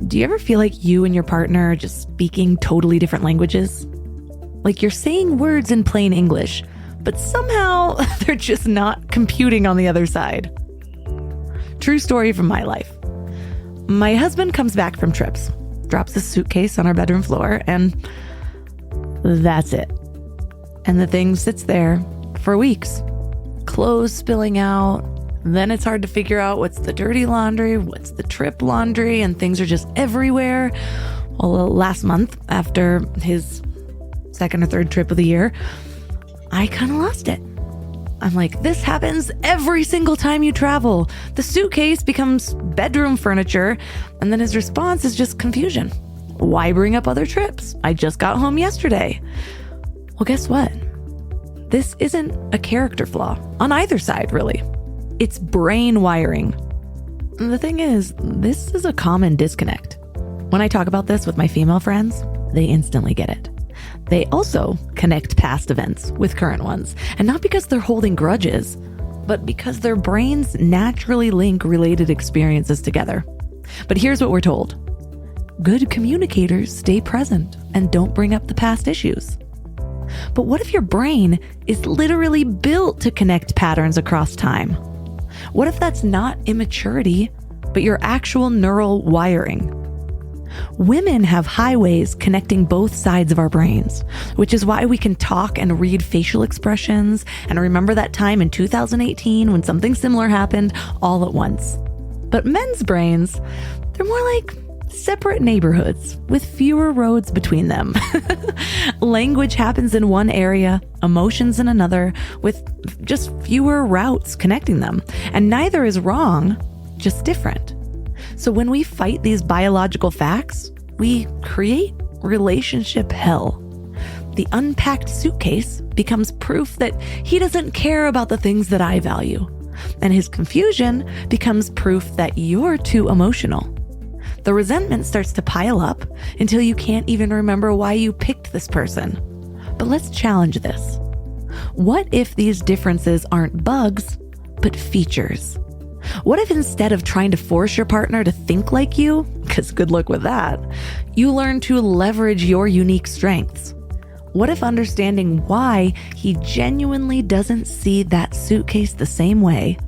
Do you ever feel like you and your partner are just speaking totally different languages? Like you're saying words in plain English, but somehow they're just not computing on the other side. True story from my life. My husband comes back from trips, drops a suitcase on our bedroom floor, and that's it. And the thing sits there for weeks. Clothes spilling out. Then it's hard to figure out what's the dirty laundry, what's the trip laundry, and things are just everywhere. Well, last month, after his second or third trip of the year, I kind of lost it. I'm like, this happens every single time you travel. The suitcase becomes bedroom furniture, and then his response is just confusion. Why bring up other trips? I just got home yesterday. Well, guess what? This isn't a character flaw on either side, really. It's brain wiring. And the thing is, this is a common disconnect. When I talk about this with my female friends, they instantly get it. They also connect past events with current ones, and not because they're holding grudges, but because their brains naturally link related experiences together. But here's what we're told. Good communicators stay present and don't bring up the past issues. But what if your brain is literally built to connect patterns across time? What if that's not immaturity, but your actual neural wiring? Women have highways connecting both sides of our brains, which is why we can talk and read facial expressions and remember that time in 2018 when something similar happened all at once. But men's brains, they're more like separate neighborhoods with fewer roads between them. Language happens in one area, emotions in another, with just fewer routes connecting them. And neither is wrong, just different. So when we fight these biological facts, we create relationship hell. The unpacked suitcase becomes proof that he doesn't care about the things that I value. And his confusion becomes proof that you're too emotional. The resentment starts to pile up until you can't even remember why you picked this person. But let's challenge this. What if these differences aren't bugs, but features? What if instead of trying to force your partner to think like you, because good luck with that, you learn to leverage your unique strengths? What if understanding why he genuinely doesn't see that suitcase the same way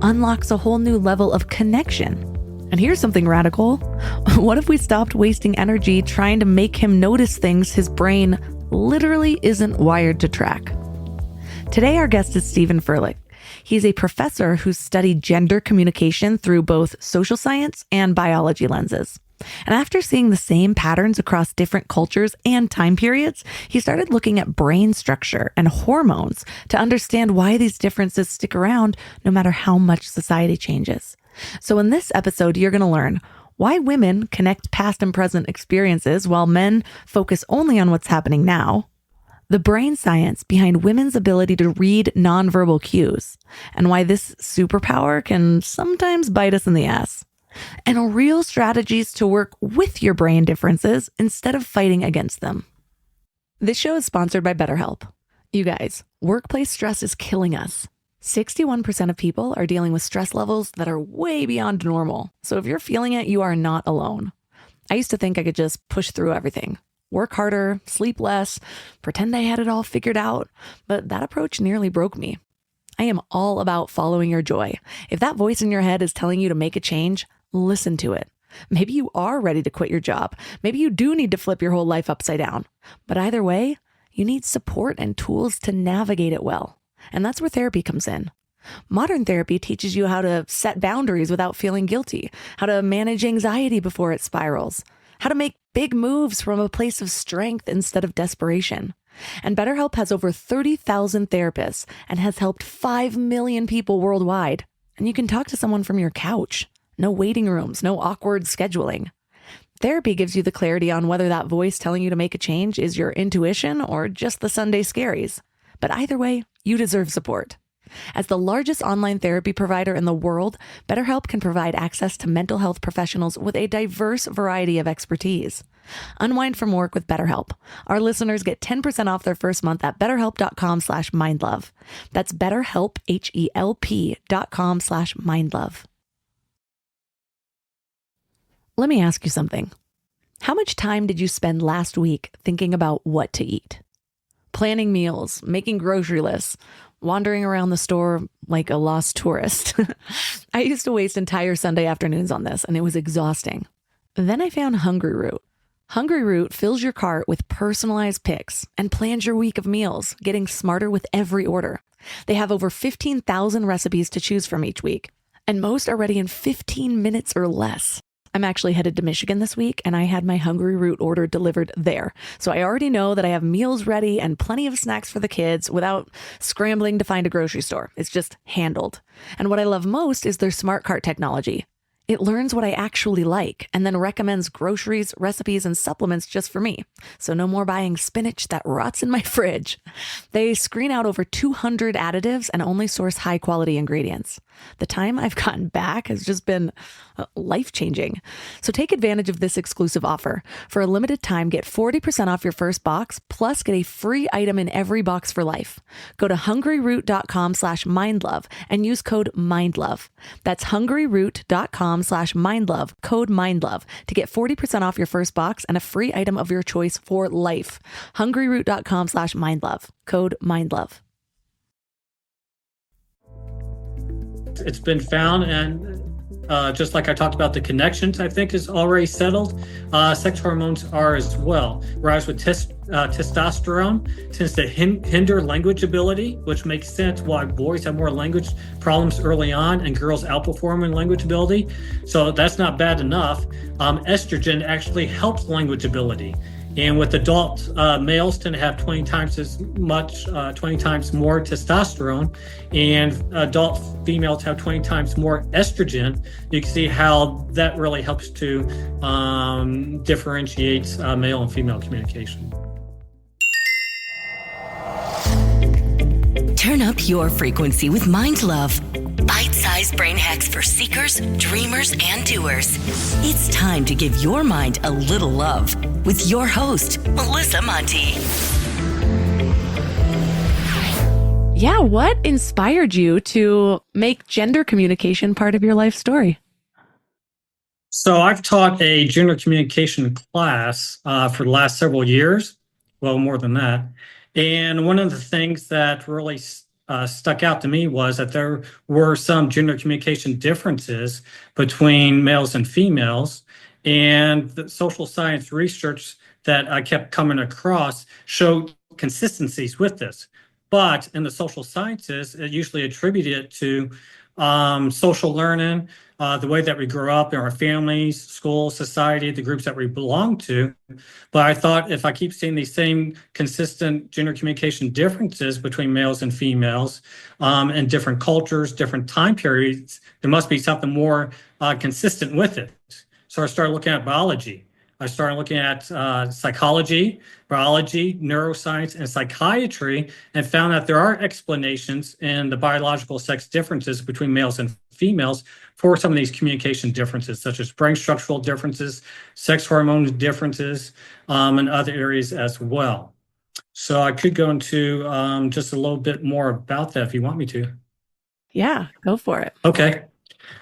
unlocks a whole new level of connection? And here's something radical. What if we stopped wasting energy trying to make him notice things his brain literally isn't wired to track? Today, our guest is Stephen Furlich. He's a professor who's studied gender communication through both social science and biology lenses. And after seeing the same patterns across different cultures and time periods, he started looking at brain structure and hormones to understand why these differences stick around no matter how much society changes. So in this episode, you're going to learn why women connect past and present experiences while men focus only on what's happening now, the brain science behind women's ability to read nonverbal cues, and why this superpower can sometimes bite us in the ass, and real strategies to work with your brain differences instead of fighting against them. This show is sponsored by BetterHelp. You guys, workplace stress is killing us. 61% of people are dealing with stress levels that are way beyond normal. So if you're feeling it, you are not alone. I used to think I could just push through everything, work harder, sleep less, pretend I had it all figured out, but that approach nearly broke me. I am all about following your joy. If that voice in your head is telling you to make a change, listen to it. Maybe you are ready to quit your job. Maybe you do need to flip your whole life upside down. But either way, you need support and tools to navigate it well. And that's where therapy comes in. Modern therapy teaches you how to set boundaries without feeling guilty, how to manage anxiety before it spirals, how to make big moves from a place of strength instead of desperation. And BetterHelp has over 30,000 therapists and has helped 5 million people worldwide. And you can talk to someone from your couch. No waiting rooms, no awkward scheduling. Therapy gives you the clarity on whether that voice telling you to make a change is your intuition or just the Sunday scaries. But either way, you deserve support. As the largest online therapy provider in the world, BetterHelp can provide access to mental health professionals with a diverse variety of expertise. Unwind from work with BetterHelp. Our listeners get 10% off their first month at betterhelp.com/mindlove. That's BetterHelp, HELP.com/mindlove. Let me ask you something. How much time did you spend last week thinking about what to eat? Planning meals, making grocery lists, wandering around the store like a lost tourist. I used to waste entire Sunday afternoons on this, and it was exhausting. Then I found Hungry Root. Hungry Root fills your cart with personalized picks and plans your week of meals, getting smarter with every order. They have over 15,000 recipes to choose from each week, and most are ready in 15 minutes or less. I'm actually headed to Michigan this week, and I had my Hungry Root order delivered there. So I already know that I have meals ready and plenty of snacks for the kids without scrambling to find a grocery store. It's just handled. And what I love most is their smart cart technology. It learns what I actually like and then recommends groceries, recipes, and supplements just for me. So no more buying spinach that rots in my fridge. They screen out over 200 additives and only source high quality ingredients. The time I've gotten back has just been life-changing. So take advantage of this exclusive offer. For a limited time, get 40% off your first box, plus get a free item in every box for life. Go to hungryroot.com/mindlove and use code MINDLOVE. That's hungryroot.com/mindlove, code MINDLOVE, to get 40% off your first box and a free item of your choice for life. hungryroot.com/mindlove, code MINDLOVE. It's been found, and just like I talked about, the connections, I think, is already settled. Sex hormones are as well. Rise with testosterone tends to hinder language ability, which makes sense why boys have more language problems early on and girls outperform in language ability. So that's not bad enough. Estrogen actually helps language ability. And with adult males tend to have 20 times more testosterone, and adult females have 20 times more estrogen. You can see how that really helps to differentiate male and female communication. Turn up your frequency with Mind Love. Bite-sized brain hacks for seekers, dreamers, and doers. It's time to give your mind a little love with your host, Melissa Monti. Yeah, what inspired you to make gender communication part of your life story? So I've taught a gender communication class for the last several years, well, more than that. And one of the things that really stuck out to me was that there were some gender communication differences between males and females. And the social science research that I kept coming across showed consistencies with this. But in the social sciences, it usually attributed it to social learning, the way that we grew up in our families, school, society, the groups that we belong to. But I thought if I keep seeing these same consistent gender communication differences between males and females in different cultures, different time periods, there must be something more consistent with it. So I started looking at biology. I started looking at psychology, biology, neuroscience, and psychiatry, and found that there are explanations in the biological sex differences between males and females for some of these communication differences, such as brain structural differences, sex hormone differences, and other areas as well. So I could go into just a little bit more about that if you want me to. Yeah, go for it. Okay.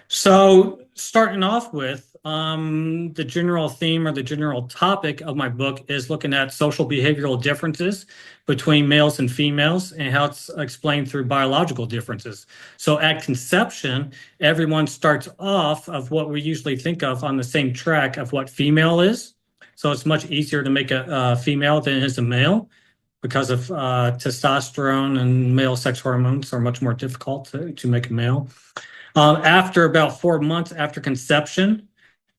So starting off with the general theme or the general topic of my book is looking at social behavioral differences between males and females and how it's explained through biological differences. So at conception, everyone starts off of what we usually think of on the same track of what female is. So it's much easier to make a female than it is a male because of testosterone, and male sex hormones are much more difficult to make a male. After about 4 months after conception,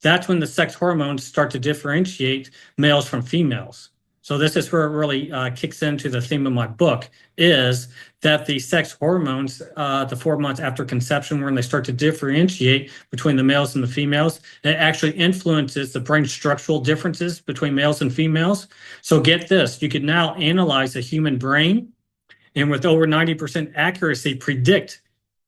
that's when the sex hormones start to differentiate males from females. So this is where it really kicks into the theme of my book, is that the sex hormones, the 4 months after conception, when they start to differentiate between the males and the females, it actually influences the brain structural differences between males and females. So get this, you can now analyze a human brain and with over 90% accuracy predict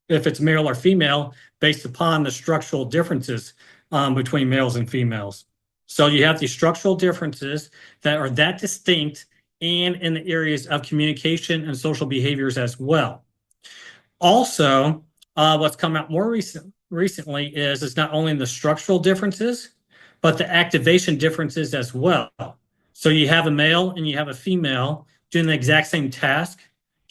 if it's male or female based upon the structural differences between males and females. So you have these structural differences that are that distinct and in the areas of communication and social behaviors as well. Also, what's come out more recently is it's not only in the structural differences, but the activation differences as well. So you have a male and you have a female doing the exact same task,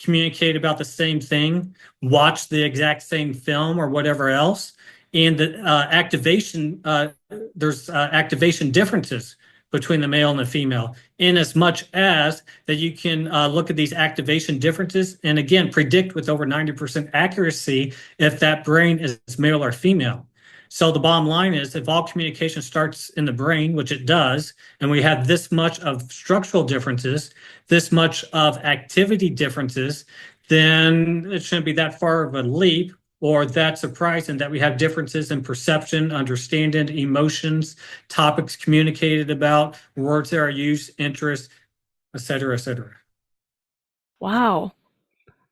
communicate about the same thing, watch the exact same film or whatever else. And the there's activation differences between the male and the female, in as much as that you can look at these activation differences and again predict with over 90% accuracy if that brain is male or female. So the bottom line is, if all communication starts in the brain, which it does, and we have this much of structural differences, this much of activity differences, then it shouldn't be that far of a leap or that surprising that we have differences in perception, understanding, emotions, topics communicated about, words that are used, interests, et cetera, et cetera. Wow.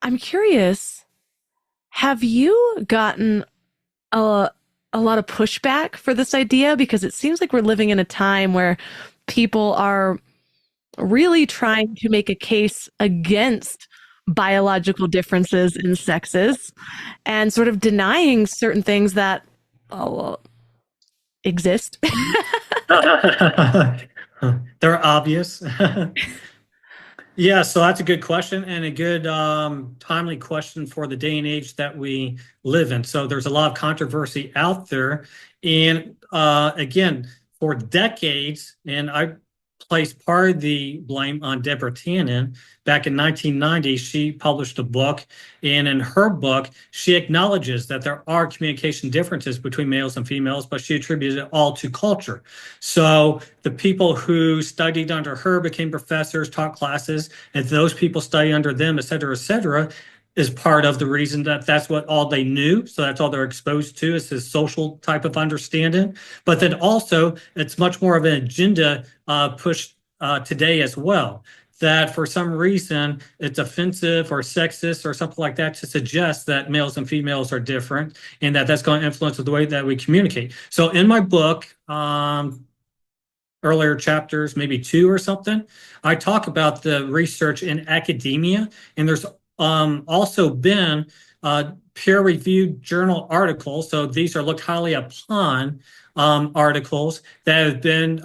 I'm curious, have you gotten a lot of pushback for this idea? Because it seems like we're living in a time where people are really trying to make a case against biological differences in sexes and sort of denying certain things that exist. They're obvious. Yeah, so that's a good question and a good timely question for the day and age that we live in. So there's a lot of controversy out there. And again, for decades, and I placed part of the blame on Deborah Tannen. Back in 1990, she published a book, and in her book, she acknowledges that there are communication differences between males and females, but she attributed it all to culture. So the people who studied under her became professors, taught classes, and those people study under them, et cetera, is part of the reason that that's what all they knew. So that's all they're exposed to, is this social type of understanding. But then also, it's much more of an agenda pushed today as well, that for some reason it's offensive or sexist or something like that to suggest that males and females are different, and that that's going to influence the way that we communicate. So in my book, earlier chapters, maybe 2 or something, I talk about the research in academia, and there's also been peer-reviewed journal articles. So these are looked highly upon articles that have been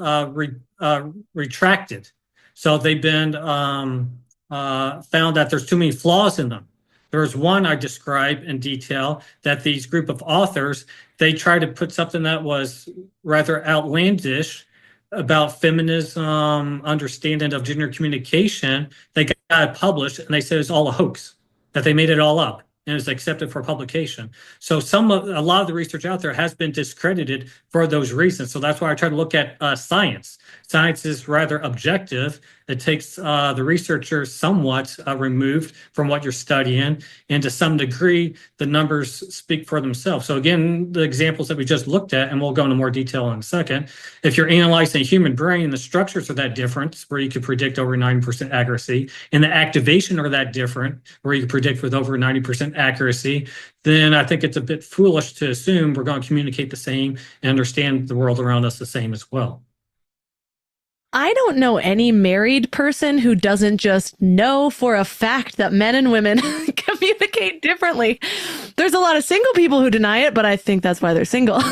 retracted. So they've been found that there's too many flaws in them. There's one I describe in detail that these group of authors, they tried to put something that was rather outlandish about feminism, understanding of gender communication. They got it published, and they said it's all a hoax, that they made it all up, and it's accepted for publication. So a lot of the research out there has been discredited for those reasons. So that's why I try to look at science. Science is rather objective. It takes the researcher somewhat removed from what you're studying, and to some degree, the numbers speak for themselves. So again, the examples that we just looked at, and we'll go into more detail in a second, if you're analyzing a human brain, the structures are that different, where you could predict over 90% accuracy, and the activation are that different, where you can predict with over 90% accuracy, then I think it's a bit foolish to assume we're going to communicate the same and understand the world around us the same as well. I don't know any married person who doesn't just know for a fact that men and women communicate differently. There's a lot of single people who deny it, but I think that's why they're single.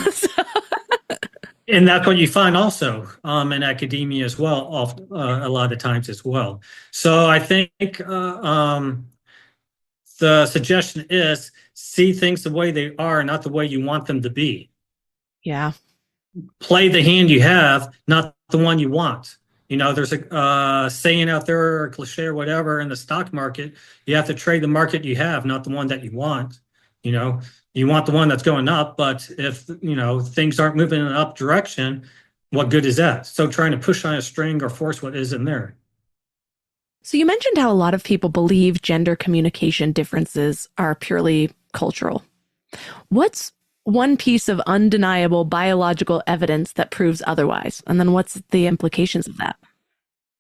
And that's what you find also in academia as well, a lot of times as well. So I think the suggestion is see things the way they are, not the way you want them to be. Yeah. Play the hand you have, not the one you want. You know, there's a saying out there, or a cliche or whatever, in the stock market, you have to trade the market you have, not the one that you want. You know, you want the one that's going up, but if, you know, things aren't moving in an up direction, what good is that? So trying to push on a string or force what isn't there. So you mentioned how a lot of people believe gender communication differences are purely cultural. What's one piece of undeniable biological evidence that proves otherwise? And then what's the implications of that?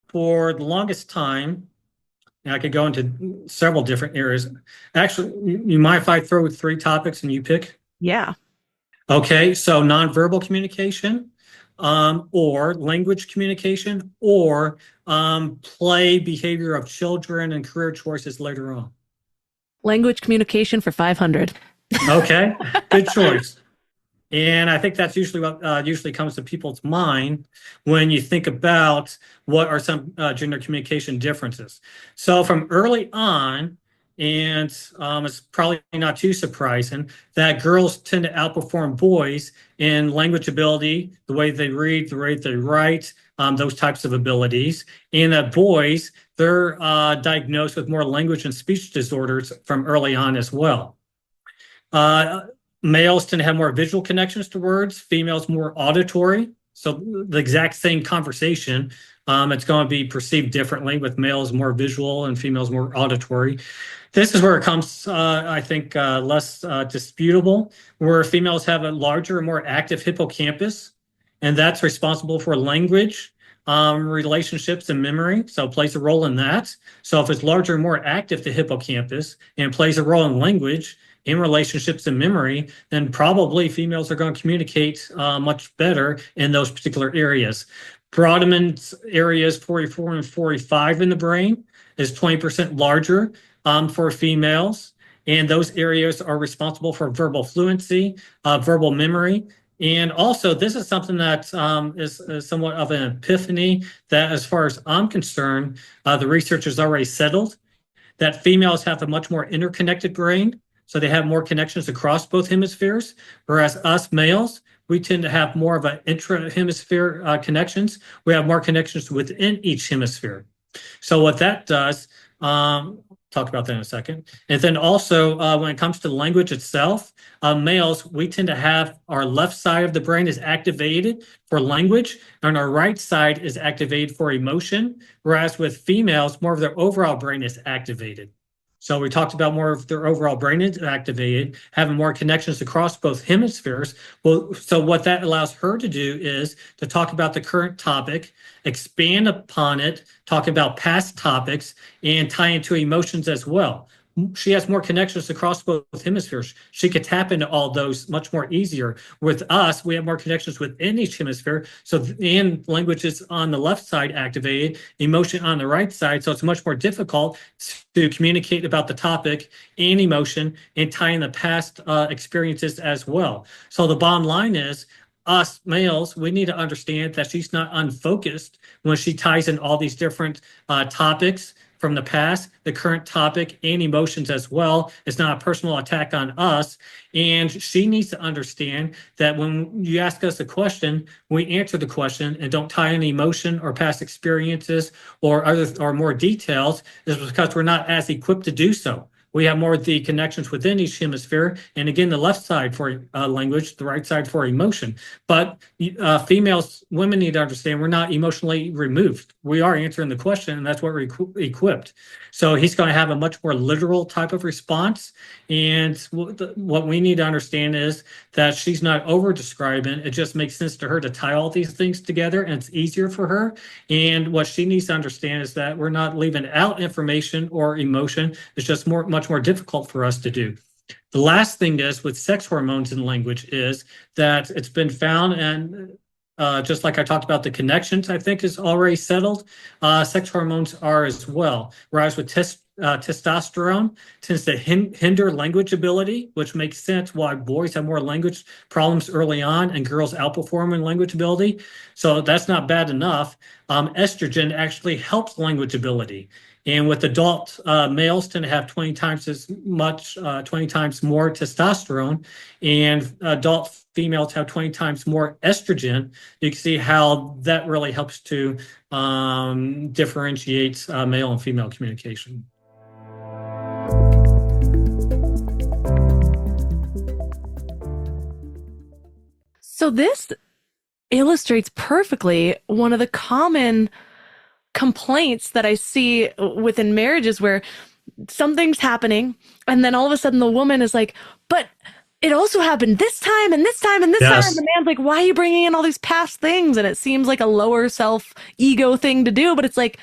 For the longest time, and I could go into several different areas. Actually, you mind if I throw 3 topics and you pick? Yeah. Okay, so nonverbal communication, or language communication, or play behavior of children and career choices later on. Language communication for 500. Okay, good choice. And I think that's usually what usually comes to people's mind when you think about what are some gender communication differences. So from early on, and it's probably not too surprising that girls tend to outperform boys in language ability, the way they read, the way they write, those types of abilities, and that boys, they're diagnosed with more language and speech disorders from early on as well. Males tend to have more visual connections to words, females more auditory. So the exact same conversation, it's going to be perceived differently with males more visual and females more auditory. This is where it comes, I think, less disputable, where females have a larger, more active hippocampus, and that's responsible for language, relationships, and memory. So it plays a role in that. So if it's larger and more active, the hippocampus, and plays a role in language, in relationships and memory, then probably females are going to communicate much better in those particular areas. Brodmann's areas 44 and 45 in the brain is 20% larger for females. And those areas are responsible for verbal fluency, verbal memory. And also, this is something that is somewhat of an epiphany that, as far as I'm concerned, the research has already settled that females have a much more interconnected brain. So they have more connections across both hemispheres, whereas us males, we tend to have more of an intra-hemisphere connections. We have more connections within each hemisphere. So what that does, talk about that in a second. And then also when it comes to language itself, males, we tend to have our left side of the brain is activated for language and our right side is activated for emotion, whereas with females, more of their overall brain is activated. So we talked about more of their overall brain is activated, having more connections across both hemispheres. Well, so what that allows her to do is to talk about the current topic, expand upon it, talk about past topics, and tie into emotions as well. She has more connections across both hemispheres. She could tap into all those much more easier. With us, we have more connections within each hemisphere. So, and language is on the left side activated, emotion on the right side. So it's much more difficult to communicate about the topic and emotion and tie in the past experiences as well. So the bottom line is, us males, we need to understand that she's not unfocused when she ties in all these different topics from the past, the current topic, and emotions as well. It's not a personal attack on us. And she needs to understand that when you ask us a question, we answer the question and don't tie any emotion or past experiences or other or more details, is because we're not as equipped to do so. We have more of the connections within each hemisphere. And again, the left side for language, the right side for emotion. But females, women need to understand we're not emotionally removed. We are answering the question, and that's what we're equipped. So he's going to have a much more literal type of response. And what we need to understand is that she's not over describing. It just makes sense to her to tie all these things together, and it's easier for her. And what she needs to understand is that we're not leaving out information or emotion. It's just much more difficult for us to do. The last thing is with sex hormones in language is that it's been found, and just like I talked about the connections, I think is already settled. Sex hormones are as well. Whereas with testosterone tends to hinder language ability, which makes sense why boys have more language problems early on and girls outperform in language ability. So that's not bad enough. Estrogen actually helps language ability. And with adult males tend to have 20 times as much, 20 times more testosterone, and adult females have 20 times more estrogen. You can see how that really helps to differentiate male and female communication. So this illustrates perfectly one of the common complaints that I see within marriages where something's happening and then all of a sudden the woman is like, but it also happened this time and this time and this time. And the man's like, why are you bringing in all these past things? And it seems like a lower self ego thing to do. But it's like,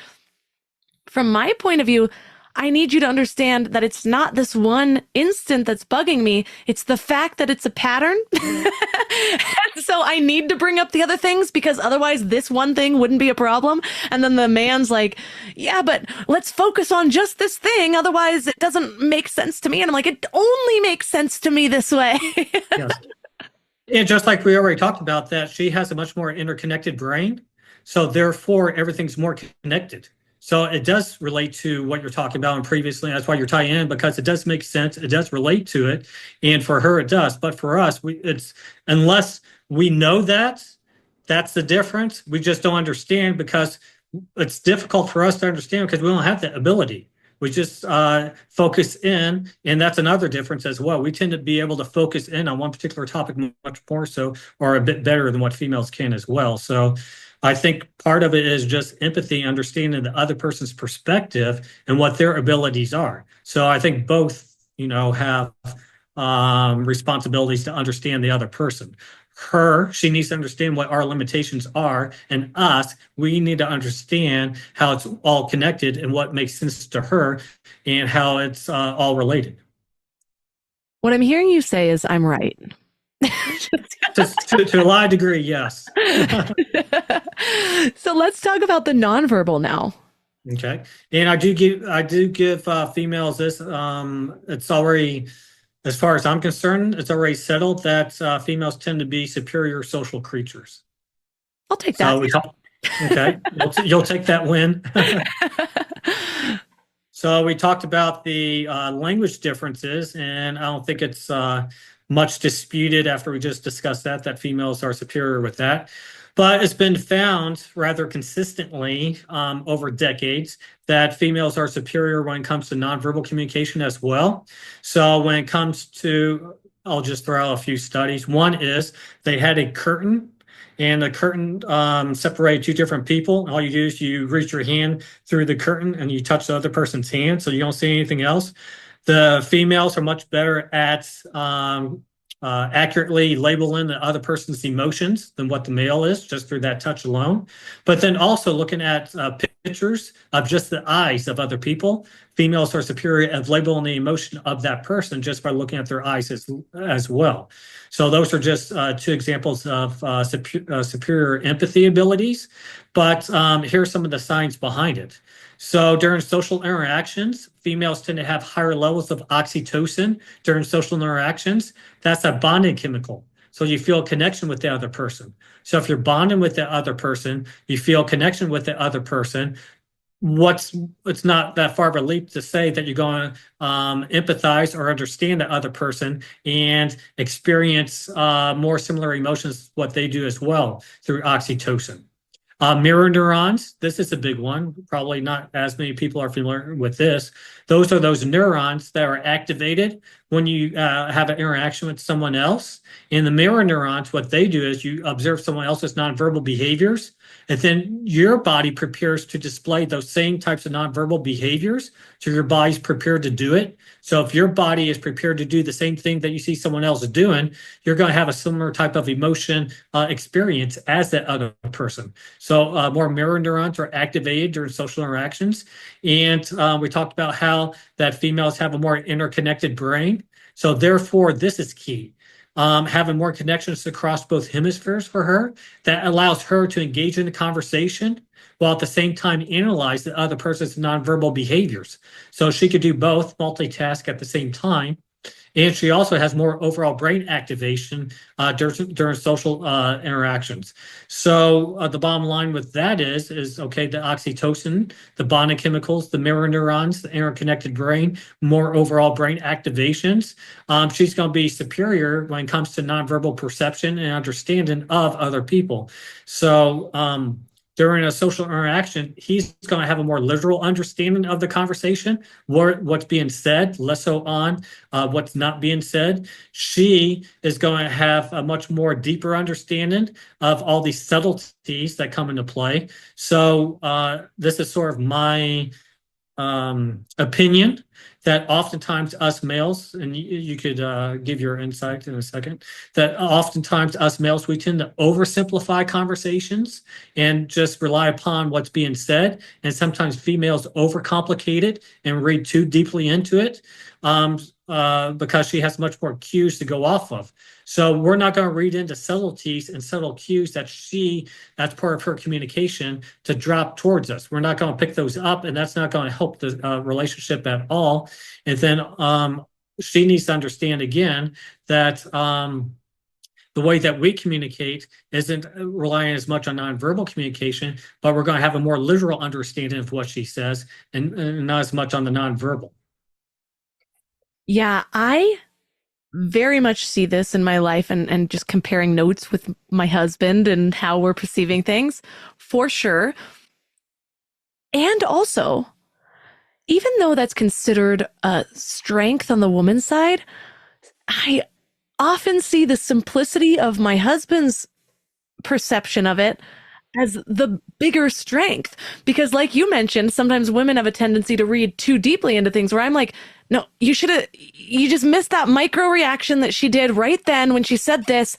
from my point of view, I need you to understand that it's not this one instant that's bugging me. It's the fact that it's a pattern. So I need to bring up the other things because otherwise this one thing wouldn't be a problem. And then the man's like, yeah, but let's focus on just this thing. Otherwise it doesn't make sense to me. And I'm like, it only makes sense to me this way. Yes. And just like we already talked about, that she has a much more interconnected brain. So therefore, everything's more connected. So it does relate to what you're talking about and previously. That's why you're tying in, because it does make sense. It does relate to it. And for her, it does. But for us, it's unless we know that, that's the difference. We just don't understand, because it's difficult for us to understand because we don't have that ability. We just focus in, and that's another difference as well. We tend to be able to focus in on one particular topic much more so, or a bit better than what females can as well. So I think part of it is just empathy, understanding the other person's perspective and what their abilities are. So I think both, have responsibilities to understand the other person. She needs to understand what our limitations are, and us, we need to understand how it's all connected and what makes sense to her and how it's all related. What I'm hearing you say is I'm right. To a large degree, yes. So let's talk about the nonverbal now. Okay, and I do give females this. It's already, as far as I'm concerned, it's already settled that females tend to be superior social creatures. I'll take that. Okay, you'll take that win. So we talked about the language differences, and I don't think it's much disputed after we just discussed that females are superior with that. But it's been found rather consistently over decades that females are superior when it comes to nonverbal communication as well. So when it comes to, I'll just throw out a few studies. One is they had a curtain, and the curtain separated two different people. All you do is you reach your hand through the curtain and you touch the other person's hand, so you don't see anything else. The females are much better at accurately labeling the other person's emotions than what the male is, just through that touch alone. But then also looking at pictures of just the eyes of other people, females are superior at labeling the emotion of that person just by looking at their eyes as well. So those are just two examples of superior empathy abilities. But here's some of the science behind it. So during social interactions, females tend to have higher levels of oxytocin during social interactions. That's a bonding chemical. So you feel a connection with the other person. So if you're bonding with the other person, you feel a connection with the other person. It's not that far of a leap to say that you're going to empathize or understand the other person and experience more similar emotions, what they do as well, through oxytocin. Mirror neurons, this is a big one. Probably not as many people are familiar with this. Those are those neurons that are activated when you have an interaction with someone else. In the mirror neurons, what they do is you observe someone else's nonverbal behaviors, and then your body prepares to display those same types of nonverbal behaviors. So your body's prepared to do it. So if your body is prepared to do the same thing that you see someone else doing, you're going to have a similar type of emotion experience as that other person. So more mirror neurons are activated during social interactions. And we talked about how that females have a more interconnected brain. So therefore, this is key. Having more connections across both hemispheres for her, that allows her to engage in the conversation while at the same time analyze the other person's nonverbal behaviors. So she could do both, multitask at the same time. And she also has more overall brain activation during social interactions. So the bottom line with that is okay, the oxytocin, the bonding chemicals, the mirror neurons, the interconnected brain, more overall brain activations. She's going to be superior when it comes to nonverbal perception and understanding of other people. So during a social interaction, he's going to have a more literal understanding of the conversation, what's being said, less so on what's not being said. She is going to have a much more deeper understanding of all these subtleties that come into play. So this is sort of my opinion that oftentimes us males, and you could give your insight in a second, that oftentimes us males, we tend to oversimplify conversations and just rely upon what's being said. And sometimes females overcomplicate it and read too deeply into it because she has much more cues to go off of. So we're not going to read into subtleties and subtle cues that's part of her communication to drop towards us. We're not going to pick those up, and that's not going to help the relationship at all. And then she needs to understand again that the way that we communicate isn't relying as much on nonverbal communication, but we're going to have a more literal understanding of what she says and not as much on the nonverbal. Yeah, I very much see this in my life and just comparing notes with my husband and how we're perceiving things, for sure. And also, even though that's considered a strength on the woman's side, I often see the simplicity of my husband's perception of it as the bigger strength. Because like you mentioned, sometimes women have a tendency to read too deeply into things where I'm like, no, you just missed that micro reaction that she did right then when she said this.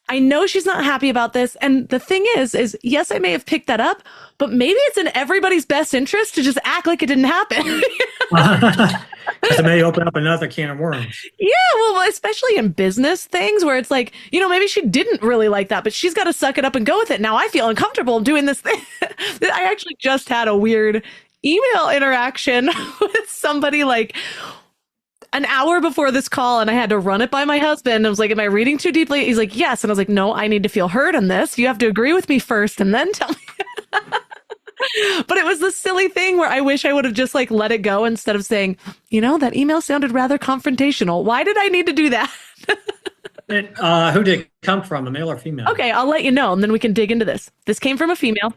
I know she's not happy about this. And the thing is yes, I may have picked that up, but maybe it's in everybody's best interest to just act like it didn't happen. Because it may open up another can of worms. Yeah, well, especially in business things where it's like, maybe she didn't really like that, but she's got to suck it up and go with it. Now I feel uncomfortable doing this thing. I actually just had a weird email interaction with somebody like an hour before this call, and I had to run it by my husband. I was like, am I reading too deeply? He's like, yes. And I was like, no, I need to feel heard on this. You have to agree with me first and then tell me. But it was this silly thing where I wish I would have just like let it go instead of saying, that email sounded rather confrontational. Why did I need to do that? Who did it come from, a male or female? Okay, I'll let you know, and then we can dig into this. This came from a female.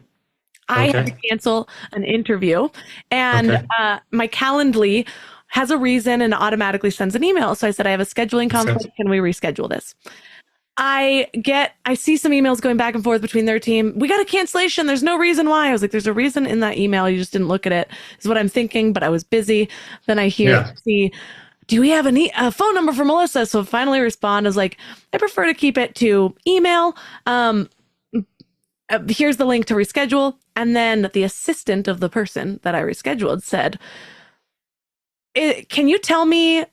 I had to cancel an interview, and my Calendly has a reason and automatically sends an email. So I said, I have a scheduling conflict. Can we reschedule this? I see some emails going back and forth between their team. We got a cancellation. There's no reason why. I was like, there's a reason in that email. You just didn't look at it, is what I'm thinking, but I was busy. Then I see, do we have a phone number for Melissa? So finally respond. I was like, I prefer to keep it to email. Here's the link to reschedule. And then the assistant of the person that I rescheduled said, can you tell me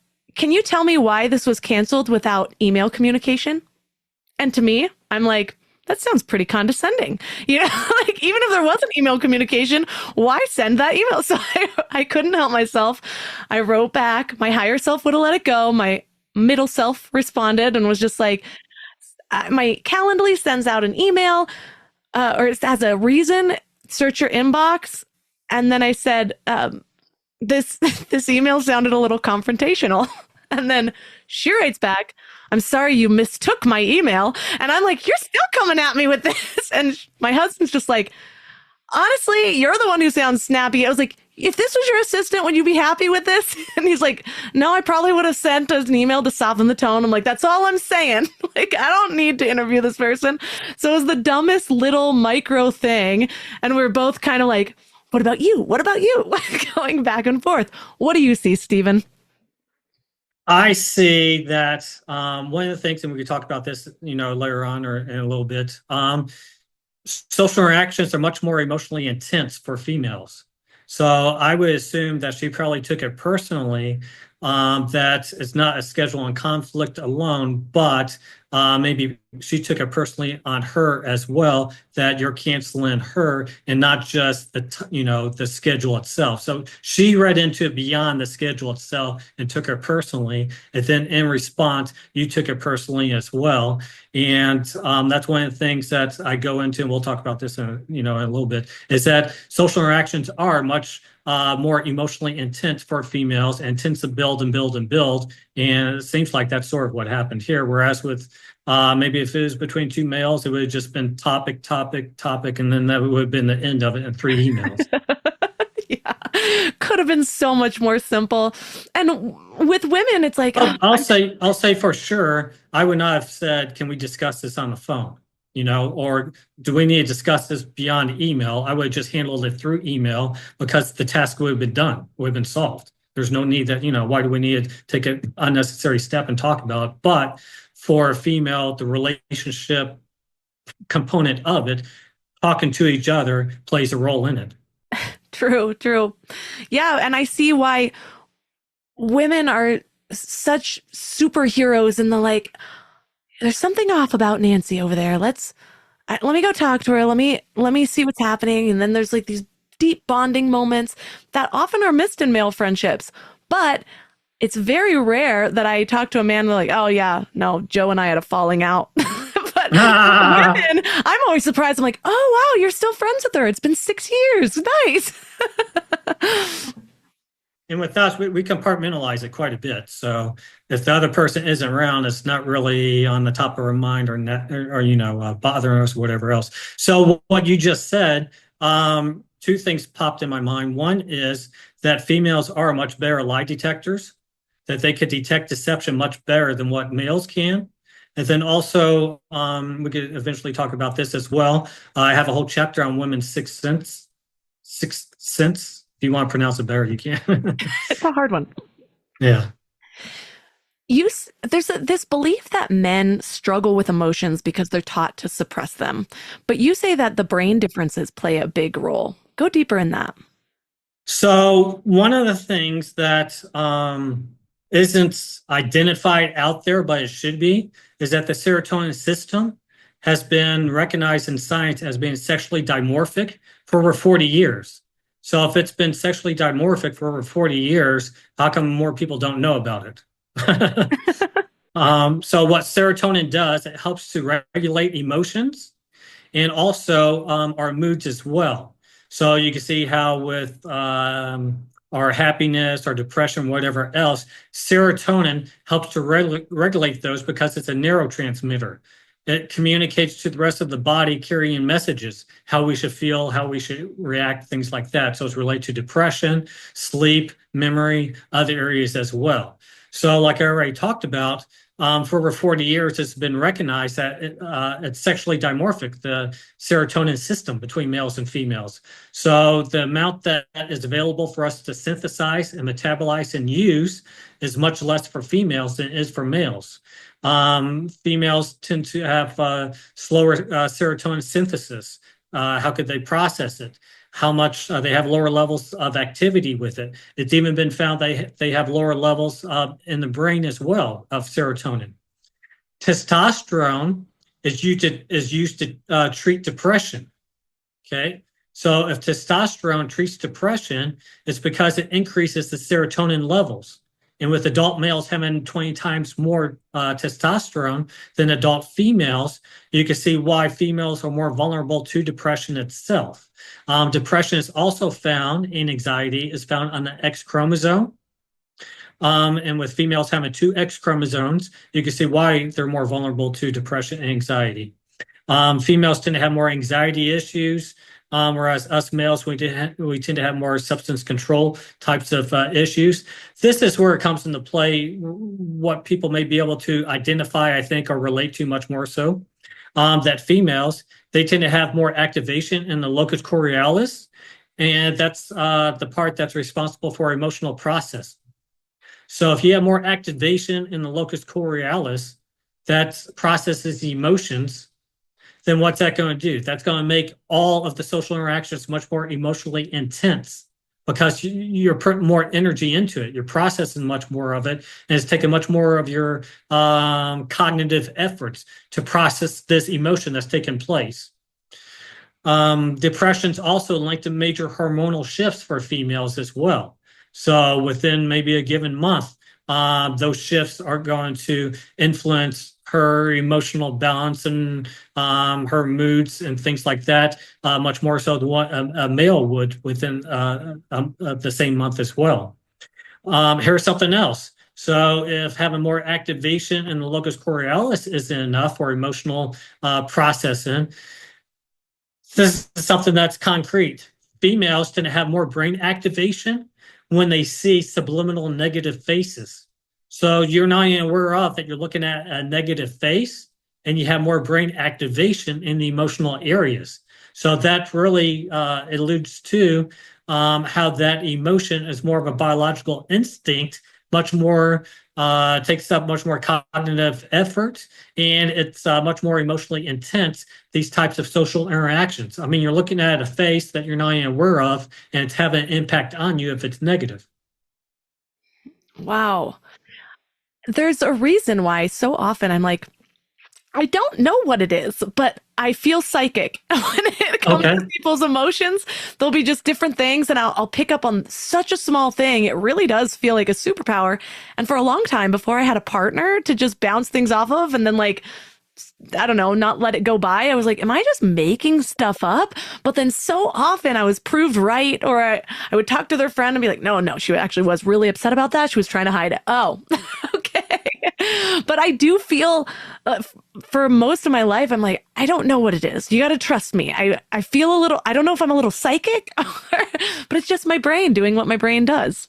why this was canceled without email communication? And to me, I'm like, that sounds pretty condescending. Like even if there wasn't email communication, why send that email? So I couldn't help myself. I wrote back. My higher self would have let it go. My middle self responded and was just like, my Calendly sends out an email or it has a reason, search your inbox. And then I said, this email sounded a little confrontational. And then she writes back, I'm sorry you mistook my email. And I'm like, you're still coming at me with this. And my husband's just like, honestly, you're the one who sounds snappy. I was like, if this was your assistant, would you be happy with this? And he's like, no, I probably would have sent an email to soften the tone. I'm like, that's all I'm saying. Like, I don't need to interview this person. So it was the dumbest little micro thing. And we're both kind of like, what about you? What about you? Going back and forth. What do you see, Stephen? I see that one of the things, and we can talk about this, later on or in a little bit, social interactions are much more emotionally intense for females. So I would assume that she probably took it personally, that it's not a scheduling conflict alone, but maybe she took it personally on her as well, that you're canceling her and not just the schedule itself. So she read into it beyond the schedule itself and took it personally. And then in response, you took it personally as well. And that's one of the things that I go into, and we'll talk about this in a little bit, is that social interactions are much more emotionally intense for females and tends to build and build and build. And it seems like that's sort of what happened here. Whereas with maybe if it was between two males, it would have just been topic, and then that would have been the end of it in 3 emails. Yeah, could have been so much more simple. And with women, it's like, I'll say for sure, I would not have said, can we discuss this on the phone? Or do we need to discuss this beyond email? I would have just handled it through email because the task would have been done, would have been solved. There's no need that, why do we need to take an unnecessary step and talk about it? But for a female, the relationship component of it, talking to each other plays a role in it. True. Yeah, and I see why women are such superheroes in the like, there's something off about Nancy over there. Let me go talk to her. Let me see what's happening. And then there's like these deep bonding moments that often are missed in male friendships. But It's very rare that I talk to a man like, oh yeah, no, Joe and I had a falling out. But women, I'm always surprised. I'm like, oh wow, you're still friends with her. It's been 6 years. Nice. And with us, we compartmentalize it quite a bit. So if the other person isn't around, it's not really on the top of our mind or bothering us or whatever else. So what you just said, two things popped in my mind. One is that females are much better lie detectors, that they could detect deception much better than what males can. And then also, we could eventually talk about this as well. I have a whole chapter on women's sixth sense. If you want to pronounce it better, you can. It's a hard one. Yeah. There's this belief that men struggle with emotions because they're taught to suppress them. But you say that the brain differences play a big role. Go deeper in that. So one of the things that isn't identified out there, but it should be, is that the serotonin system has been recognized in science as being sexually dimorphic for over 40 years. So if it's been sexually dimorphic for over 40 years, how come more people don't know about it? So what serotonin does, it helps to regulate emotions and also our moods as well. So you can see how with our happiness, our depression, whatever else, serotonin helps to regulate those because it's a neurotransmitter. It communicates to the rest of the body, carrying messages, how we should feel, how we should react, things like that. So it's related to depression, sleep, memory, other areas as well. So like I already talked about, for over 40 years, it's been recognized that it's sexually dimorphic, the serotonin system between males and females. So the amount that is available for us to synthesize and metabolize and use is much less for females than it is for males. Females tend to have slower serotonin synthesis. How could they process it? How much they have lower levels of activity with it. It's even been found they have lower levels in the brain as well of serotonin. Testosterone is used to treat depression. Okay, so if testosterone treats depression, it's because it increases the serotonin levels. And with adult males having 20 times more testosterone than adult females, you can see why females are more vulnerable to depression itself. Depression is also found, and anxiety is found on the X chromosome. And with females having two X chromosomes, you can see why they're more vulnerable to depression and anxiety. Females tend to have more anxiety issues, whereas us males, we tend to have more substance control types of issues. This is where it comes into play, what people may be able to identify, I think, or relate to much more so, that females, they tend to have more activation in the locus coeruleus, and that's the part that's responsible for emotional process. So if you have more activation in the locus coeruleus that processes emotions, then what's that going to do? That's going to make all of the social interactions much more emotionally intense because you're putting more energy into it. You're processing much more of it, and it's taking much more of your cognitive efforts to process this emotion that's taking place. Depression's also linked to major hormonal shifts for females as well. So within maybe a given month, those shifts are going to influence her emotional balance and her moods and things like that, much more so than what a male would within the same month as well. Here's something else. So if having more activation in the locus coeruleus isn't enough for emotional processing, this is something that's concrete. Females tend to have more brain activation when they see subliminal negative faces. So you're not even aware of that you're looking at a negative face, and you have more brain activation in the emotional areas. So that really alludes to how that emotion is more of a biological instinct, much more takes up much more cognitive effort, and it's much more emotionally intense, these types of social interactions. I mean, you're looking at a face that you're not even aware of, and it's having an impact on you if it's negative. Wow. There's a reason why so often I'm like, I don't know what it is, but I feel psychic when it comes Okay. to people's emotions. There'll be just different things, and I'll pick up on such a small thing. It really does feel like a superpower. And for a long time, before I had a partner to just bounce things off of, and then like, I don't know, not let it go by, I was like, am I just making stuff up? But then so often I was proved right, or I would talk to their friend and be like, no, no, she actually was really upset about that. She was trying to hide it. Oh, okay. But I do feel for most of my life, I'm like, I don't know what it is. You got to trust me. I feel a little, I don't know if I'm a little psychic, but it's just my brain doing what my brain does.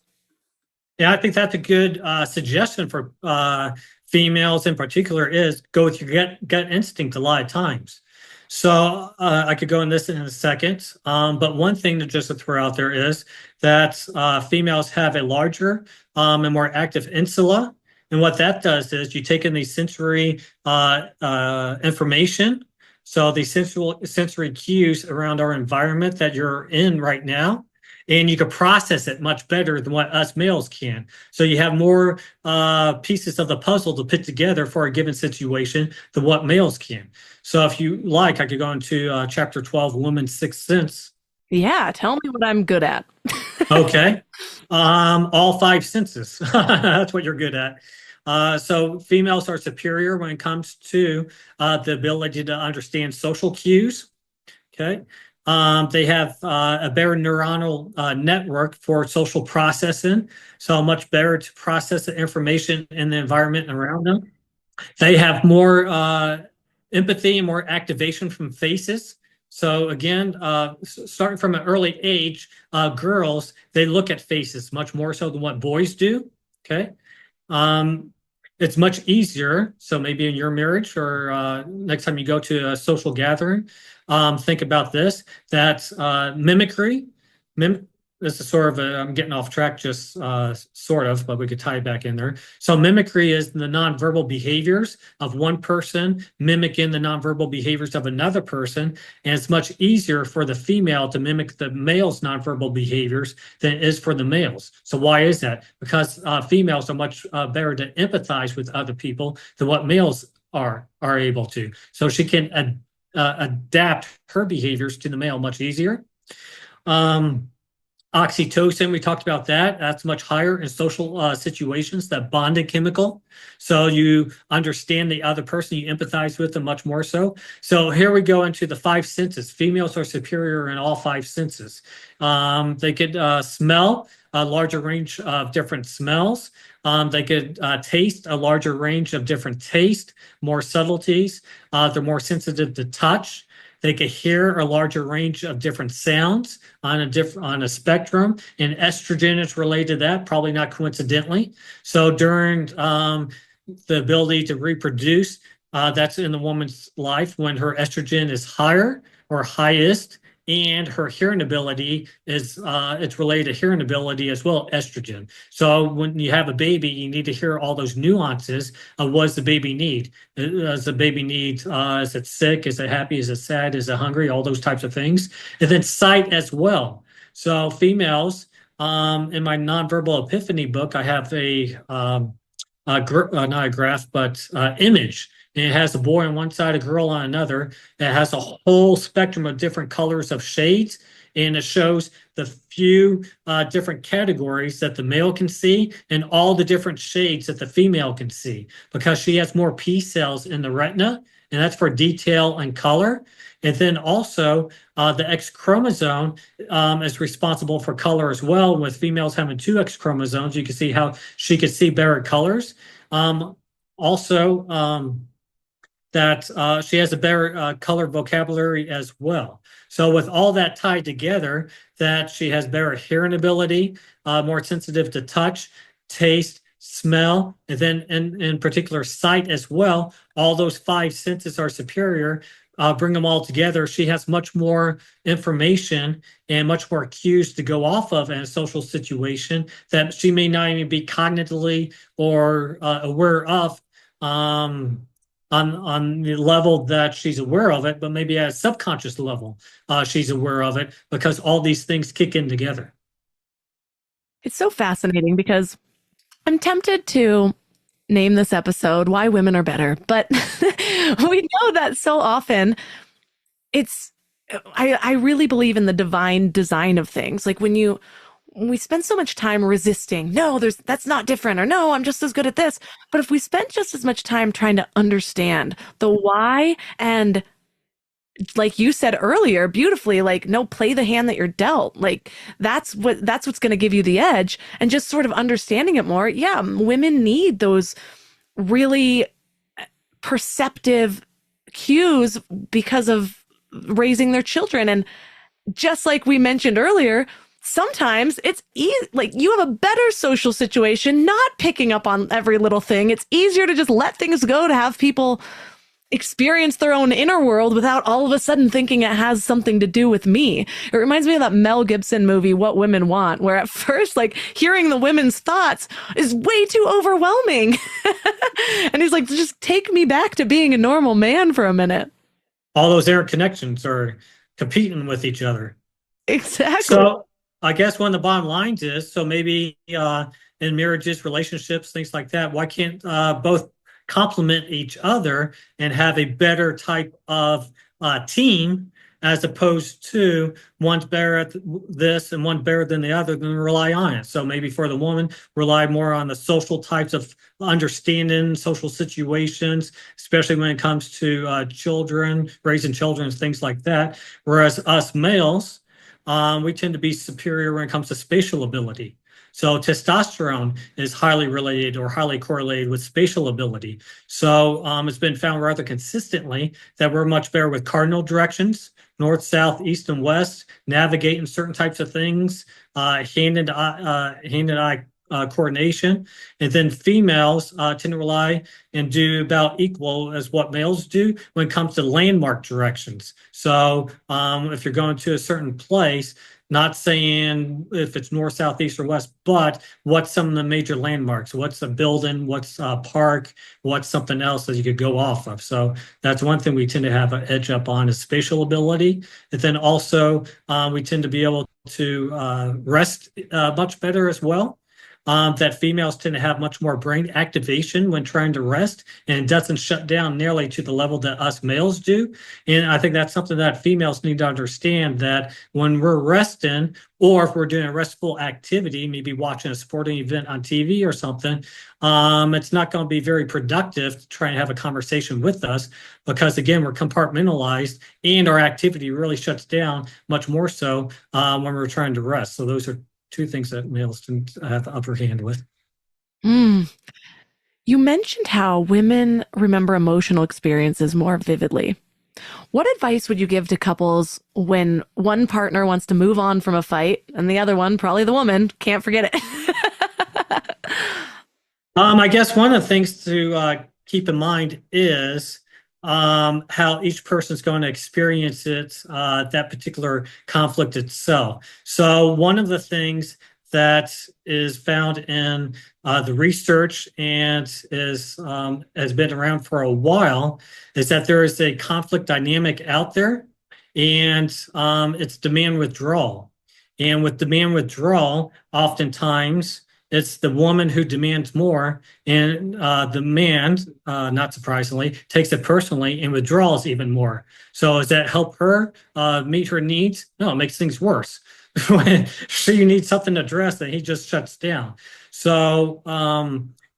Yeah, I think that's a good suggestion for females in particular is go with your gut instinct a lot of times. So I could go in this in a second. But one thing to just to throw out there is that females have a larger and more active insula. And what that does is you take in the sensory information. So the sensory cues around our environment that you're in right now, and you can process it much better than what us males can. So you have more pieces of the puzzle to put together for a given situation than what males can. So if you like, I could go into chapter 12, Woman's Sixth Sense. Yeah, tell me what I'm good at. Okay. All five senses. That's what you're good at. So females are superior when it comes to the ability to understand social cues. Okay. They have a better neuronal network for social processing, so much better to process the information in the environment around them. They have more empathy and more activation from faces. So again, starting from an early age, girls, they look at faces much more so than what boys do. Okay. It's much easier. So maybe in your marriage or next time you go to a social gathering, think about this, that mimicry, this is sort of I'm getting off track just sort of, but we could tie it back in there. So mimicry is the nonverbal behaviors of one person mimicking the nonverbal behaviors of another person. And it's much easier for the female to mimic the male's nonverbal behaviors than it is for the males. So why is that? Because females are much better to empathize with other people than what males are able to. So she can adapt her behaviors to the male much easier. Oxytocin, we talked about that. That's much higher in social situations, that bonding chemical. So you understand the other person, you empathize with them much more so. So here we go into the five senses. Females are superior in all five senses. They could smell a larger range of different smells. They could taste a larger range of different taste, more subtleties. They're more sensitive to touch. They could hear a larger range of different sounds on a spectrum, and estrogen is related to that, probably not coincidentally. So during the ability to reproduce, that's in the woman's life when her estrogen is higher or highest, and her hearing ability is it's related to hearing ability as well, estrogen. So when you have a baby, you need to hear all those nuances of what does the baby need. Does the baby need, is it sick? Is it happy? Is it sad? Is it hungry? All those types of things. And then sight as well. So females, in my nonverbal epiphany book, I have not a graph, but image. And it has a boy on one side, a girl on another. It has a whole spectrum of different colors of shades, and it shows the few different categories that the male can see and all the different shades that the female can see, because she has more P cells in the retina, and that's for detail and color. And then also the X chromosome is responsible for color as well. With females having two X chromosomes, you can see how she could see better colors. That she has a better color vocabulary as well. So with all that tied together, that she has better hearing ability, more sensitive to touch, taste, smell, and then in particular sight as well. All those five senses are superior. Bring them all together. She has much more information and much more cues to go off of in a social situation that she may not even be cognitively or aware of. On the level that she's aware of it, but maybe at a subconscious level, she's aware of it, because all these things kick in together. It's so fascinating because I'm tempted to name this episode Why Women Are Better. But we know that so often I really believe in the divine design of things. Like when we spend so much time resisting, no, that's not different, or no, I'm just as good at this. But if we spend just as much time trying to understand the why, and like you said earlier, beautifully, like, no, play the hand that you're dealt. Like that's what's going to give you the edge, and just sort of understanding it more. Yeah, women need those really perceptive cues because of raising their children. And just like we mentioned earlier, sometimes it's easy, like you have a better social situation not picking up on every little thing. It's easier to just let things go, to have people experience their own inner world without all of a sudden thinking it has something to do with me. It reminds me of that Mel Gibson movie, What Women Want, where at first, like, hearing the women's thoughts is way too overwhelming. And he's like, just take me back to being a normal man for a minute. All those interconnections are competing with each other. Exactly. So I guess one of the bottom lines is, so maybe in marriages, relationships, things like that, why can't both complement each other and have a better type of team, as opposed to one's better at this and one better than the other, then rely on it. So maybe for the woman, rely more on the social types of understanding social situations, especially when it comes to children, raising children, and things like that. Whereas us males, we tend to be superior when it comes to spatial ability. So testosterone is highly related or highly correlated with spatial ability. So it's been found rather consistently that we're much better with cardinal directions, north, south, east, and west, navigating certain types of things, hand and eye coordination. And then females tend to rely and do about equal as what males do when it comes to landmark directions. So if you're going to a certain place, not saying if it's north, south, east, or west, but what's some of the major landmarks? What's a building? What's a park? What's something else that you could go off of? So that's one thing we tend to have an edge up on, is spatial ability. And then also we tend to be able to rest much better as well. That females tend to have much more brain activation when trying to rest, and it doesn't shut down nearly to the level that us males do. And I think that's something that females need to understand, that when we're resting, or if we're doing a restful activity, maybe watching a sporting event on TV or something, it's not going to be very productive to try and have a conversation with us, because again, we're compartmentalized and our activity really shuts down much more so when we're trying to rest. So those are two things that males tend to have the upper hand with. You mentioned how women remember emotional experiences more vividly. What advice would you give to couples when one partner wants to move on from a fight and the other one, probably the woman, can't forget it? I guess one of the things to keep in mind is how each person's going to experience it, that particular conflict itself. So one of the things that is found in the research and has been around for a while is that there is a conflict dynamic out there, and it's demand withdrawal. And with demand withdrawal, oftentimes it's the woman who demands more, and the man, not surprisingly, takes it personally and withdraws even more. So does that help her meet her needs? No, it makes things worse. When she needs something addressed, then he just shuts down. So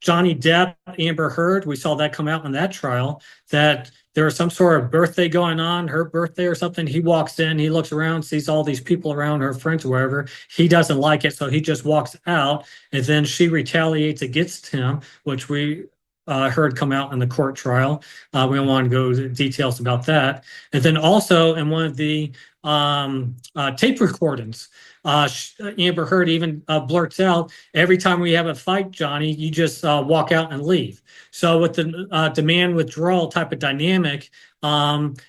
Johnny Depp, Amber Heard, we saw that come out in that trial, that there was some sort of birthday going on, her birthday or something. He walks in, he looks around, sees all these people around, her friends or wherever. He doesn't like it, so he just walks out, and then she retaliates against him, which we heard come out in the court trial. We don't want to go into details about that. And then also in one of the tape recordings, Amber Heard even blurts out, every time we have a fight, Johnny, you just walk out and leave. So with the demand withdrawal type of dynamic,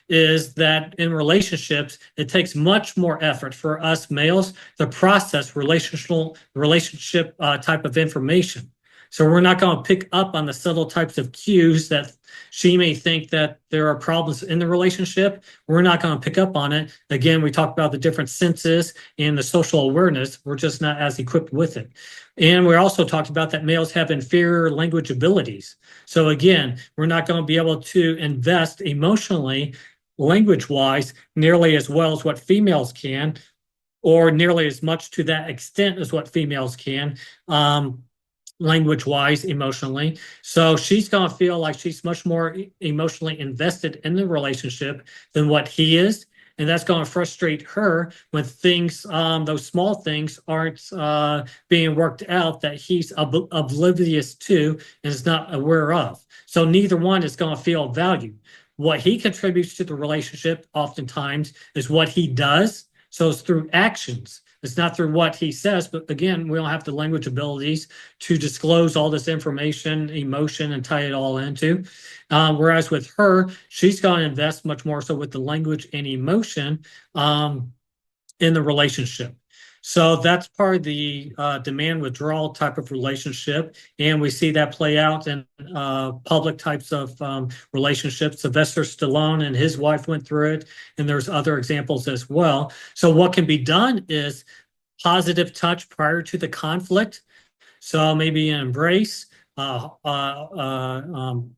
is that in relationships, it takes much more effort for us males to process relationship type of information. So we're not going to pick up on the subtle types of cues that She may think that there are problems in the relationship. We're not going to pick up on it. Again, we talked about the different senses and the social awareness. We're just not as equipped with it. And we also talked about that males have inferior language abilities. So again, we're not going to be able to invest emotionally, language-wise, nearly as well as what females can, or nearly as much to that extent as what females can, language-wise, emotionally. So she's going to feel like she's much more emotionally invested in the relationship than what he is. And that's going to frustrate her when things, those small things aren't being worked out that he's oblivious to and is not aware of. So neither one is going to feel valued. What he contributes to the relationship oftentimes is what he does. So it's through actions. It's not through what he says, but again, we don't have the language abilities to disclose all this information, emotion, and tie it all into. Whereas with her, she's going to invest much more so with the language and emotion in the relationship. So that's part of the demand withdrawal type of relationship. And we see that play out in public types of relationships. Sylvester Stallone and his wife went through it, and there's other examples as well. So what can be done is positive touch prior to the conflict. So maybe an embrace, holding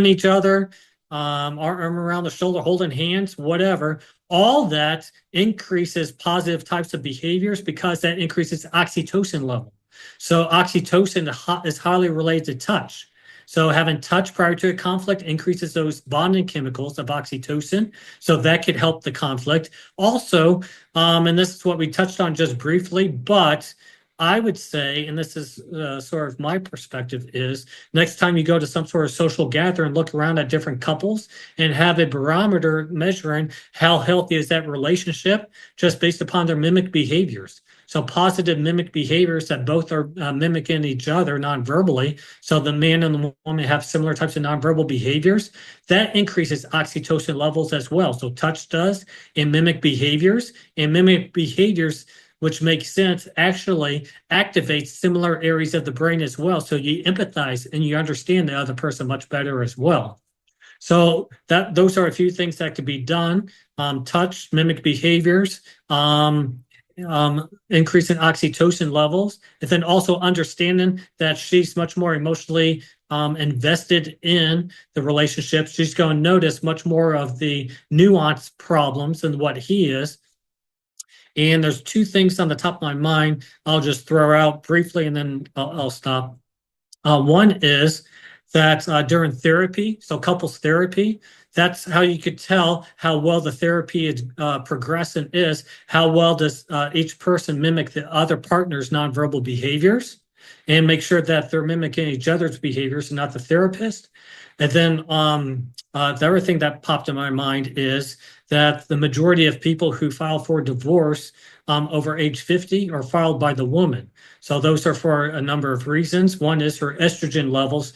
each other, arm around the shoulder, holding hands, whatever. All that increases positive types of behaviors because that increases oxytocin level. So oxytocin is highly related to touch. So having touch prior to a conflict increases those bonding chemicals of oxytocin. So that could help the conflict. Also, and this is what we touched on just briefly, but I would say, and this is sort of my perspective, is next time you go to some sort of social gathering, look around at different couples and have a barometer measuring how healthy is that relationship just based upon their mimic behaviors. So positive mimic behaviors that both are mimicking each other non-verbally. So the man and the woman have similar types of non-verbal behaviors. That increases oxytocin levels as well. So touch does, and mimic behaviors, which makes sense, actually activates similar areas of the brain as well. So you empathize and you understand the other person much better as well. So those are a few things that could be done. Touch, mimic behaviors, increasing oxytocin levels, and then also understanding that she's much more emotionally invested in the relationship. She's going to notice much more of the nuanced problems than what he is. And there's two things on the top of my mind I'll just throw out briefly and then I'll stop. One is that during therapy, so couples therapy, that's how you could tell how well the therapy is progressing is how well does each person mimic the other partner's nonverbal behaviors and make sure that they're mimicking each other's behaviors and not the therapist. And then the other thing that popped in my mind is that the majority of people who file for divorce over age 50 are filed by the woman. So those are for a number of reasons. One is her estrogen levels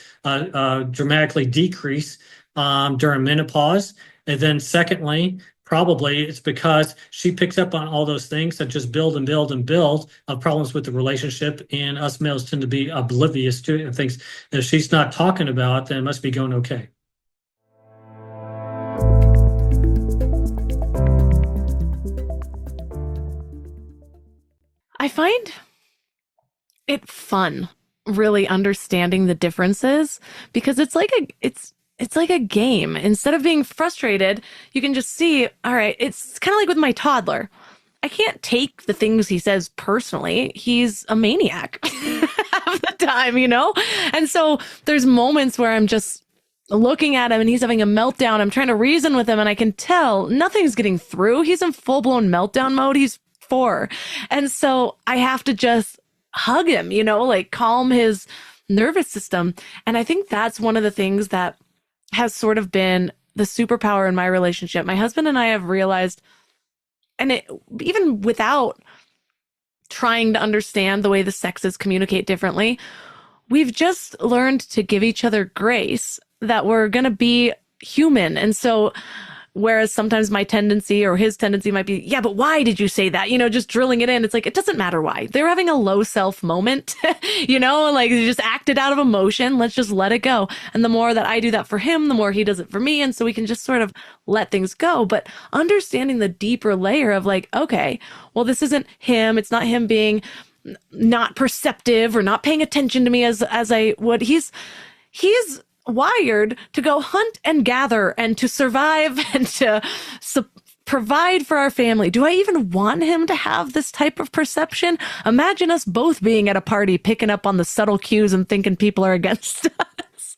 dramatically decrease during menopause. And then secondly, probably it's because she picks up on all those things that just build and build and build of problems with the relationship, and us males tend to be oblivious to it and thinks if she's not talking about it, then it must be going okay. I find it fun, really understanding the differences, because it's like a game. Instead of being frustrated, you can just see, all right, it's kind of like with my toddler. I can't take the things he says personally. He's a maniac half the time, you know? And so there's moments where I'm just looking at him and he's having a meltdown. I'm trying to reason with him and I can tell nothing's getting through. He's in full-blown meltdown mode. He's 4. And so I have to just hug him, you know, like calm his nervous system. And I think that's one of the things that has sort of been the superpower in my relationship. My husband and I have realized, and even without trying to understand the way the sexes communicate differently, we've just learned to give each other grace that we're going to be human. And so Whereas sometimes my tendency or his tendency might be, yeah, but why did you say that? Just drilling it in. It's like, it doesn't matter why. They're having a low self moment, like they just acted out of emotion. Let's just let it go. And the more that I do that for him, the more he does it for me. And so we can just sort of let things go. But understanding the deeper layer of like, okay, well, this isn't him. It's not him being not perceptive or not paying attention to me as I would. He's wired to go hunt and gather and to survive and to provide for our family. Do I even want him to have this type of perception? Imagine us both being at a party, picking up on the subtle cues and thinking people are against us.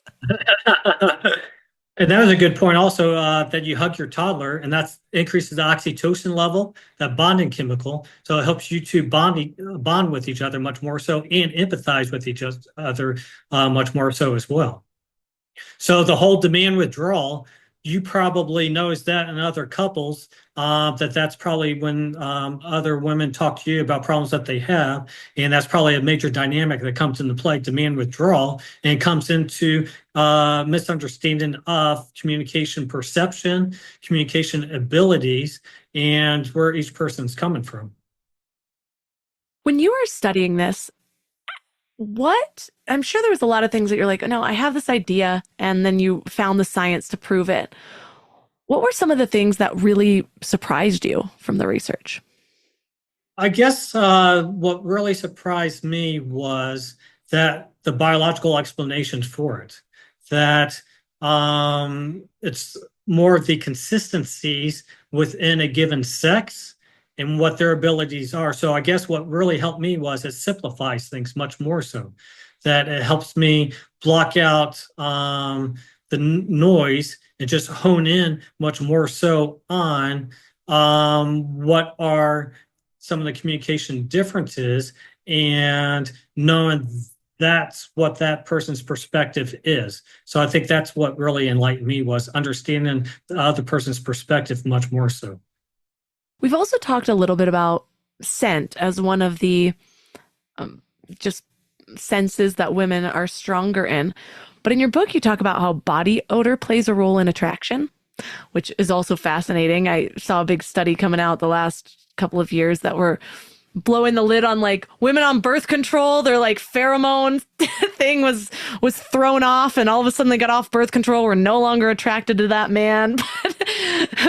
And that was a good point also, that you hug your toddler, and that increases the oxytocin level, that bonding chemical. So it helps you to bond with each other much more so, and empathize with each other much more so as well. So the whole demand withdrawal, you probably noticed that in other couples, that's probably when other women talk to you about problems that they have. And that's probably a major dynamic that comes into play, demand withdrawal, and comes into misunderstanding of communication perception, communication abilities, and where each person's coming from. When you were studying this, I'm sure there was a lot of things that you're like, oh, no, I have this idea, and then you found the science to prove it. What were some of the things that really surprised you from the research? I guess what really surprised me was that the biological explanations for it, that it's more of the consistencies within a given sex and what their abilities are. So I guess what really helped me was it simplifies things much more so, that it helps me block out the noise and just hone in much more so on what are some of the communication differences, and knowing that's what that person's perspective is. So I think that's what really enlightened me, was understanding the other person's perspective much more so. We've also talked a little bit about scent as one of the just senses that women are stronger in. But in your book, you talk about how body odor plays a role in attraction, which is also fascinating. I saw a big study coming out the last couple of years that were blowing the lid on like women on birth control. Their like pheromone thing was thrown off, and all of a sudden they got off birth control. We're no longer attracted to that man.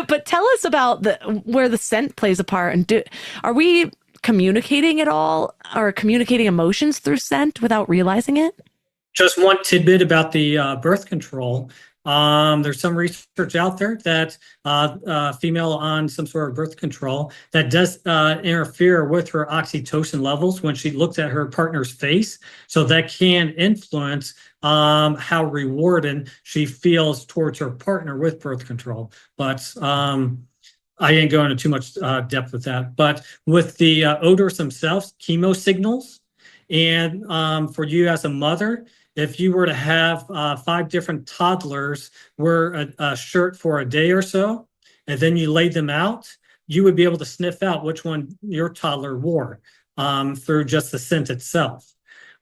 But tell us about where the scent plays a part, and are we communicating at all, or communicating emotions through scent without realizing it? Just one tidbit about the birth control. There's some research out there that female on some sort of birth control that does interfere with her oxytocin levels when she looks at her partner's face. So that can influence how rewarded she feels towards her partner with birth control. But I didn't go into too much depth with that. But with the odors themselves, chemo signals, and for you as a mother, if you were to have 5 different toddlers wear a shirt for a day or so, and then you laid them out, you would be able to sniff out which one your toddler wore through just the scent itself.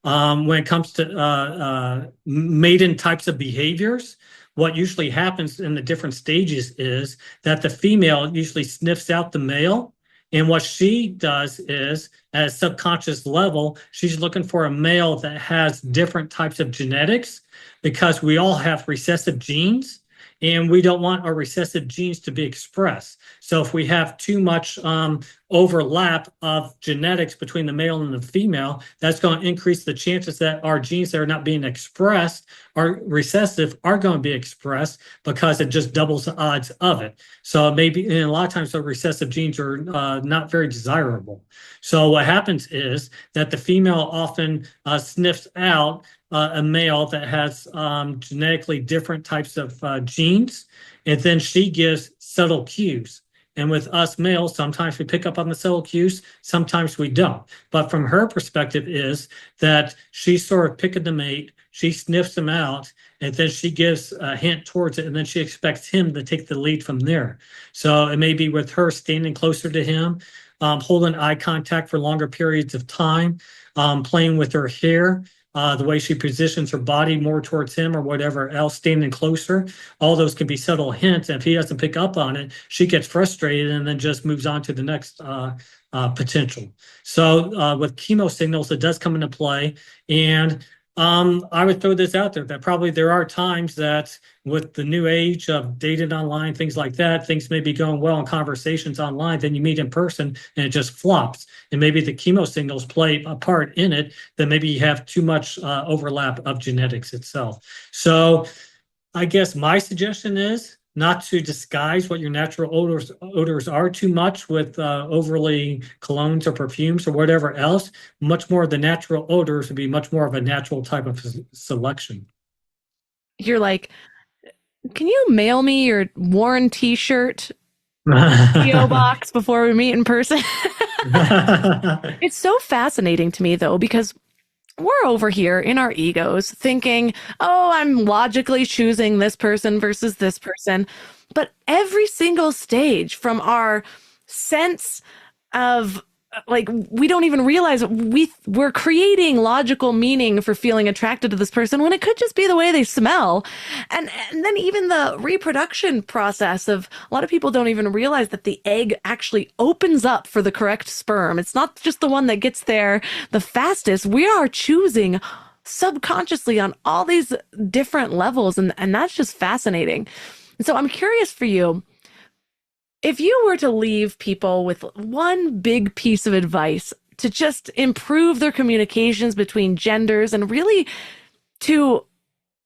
When it comes to maiden types of behaviors, what usually happens in the different stages is that the female usually sniffs out the male. And what she does is, at a subconscious level, she's looking for a male that has different types of genetics, because we all have recessive genes, and we don't want our recessive genes to be expressed. So if we have too much overlap of genetics between the male and the female, that's going to increase the chances that our genes that are not being expressed, are recessive, are going to be expressed, because it just doubles the odds of it. So maybe, and a lot of times the recessive genes are not very desirable. So what happens is that the female often sniffs out a male that has genetically different types of genes, and then she gives subtle cues. And with us males, sometimes we pick up on the subtle cues, sometimes we don't. But from her perspective is that she's sort of picking the mate, she sniffs them out, and then she gives a hint towards it, and then she expects him to take the lead from there. So it may be with her standing closer to him, holding eye contact for longer periods of time, playing with her hair, the way she positions her body more towards him or whatever else, standing closer. All those can be subtle hints. And if he doesn't pick up on it, she gets frustrated and then just moves on to the next potential. So with chemo signals, it does come into play. And I would throw this out there that probably there are times that with the new age of dating online, things like that, things may be going well in conversations online, then you meet in person and it just flops. And maybe the chemo signals play a part in it, that maybe you have too much overlap of genetics itself. So I guess my suggestion is not to disguise what your natural odors are too much with overly colognes or perfumes or whatever else. Much more of the natural odors would be much more of a natural type of selection. You're like, can you mail me your worn t-shirt PO box before we meet in person? It's so fascinating to me, though, because we're over here in our egos thinking, oh, I'm logically choosing this person versus this person. But every single stage from our sense of like, we don't even realize we're creating logical meaning for feeling attracted to this person when it could just be the way they smell. And then even the reproduction process of a lot of people don't even realize that the egg actually opens up for the correct sperm. It's not just the one that gets there the fastest. We are choosing subconsciously on all these different levels. And that's just fascinating. And so I'm curious for you, if you were to leave people with one big piece of advice to just improve their communications between genders and really to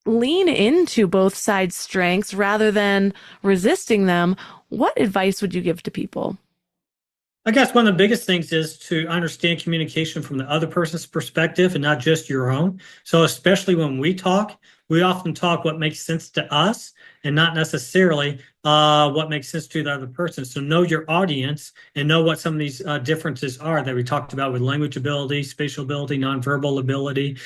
lean into both sides' strengths rather than resisting them, what advice would you give to people? I guess one of the biggest things is to understand communication from the other person's perspective and not just your own. So especially when we talk, we often talk what makes sense to us and not necessarily what makes sense to the other person. So know your audience and know what some of these differences are that we talked about with language ability, spatial ability, nonverbal ability,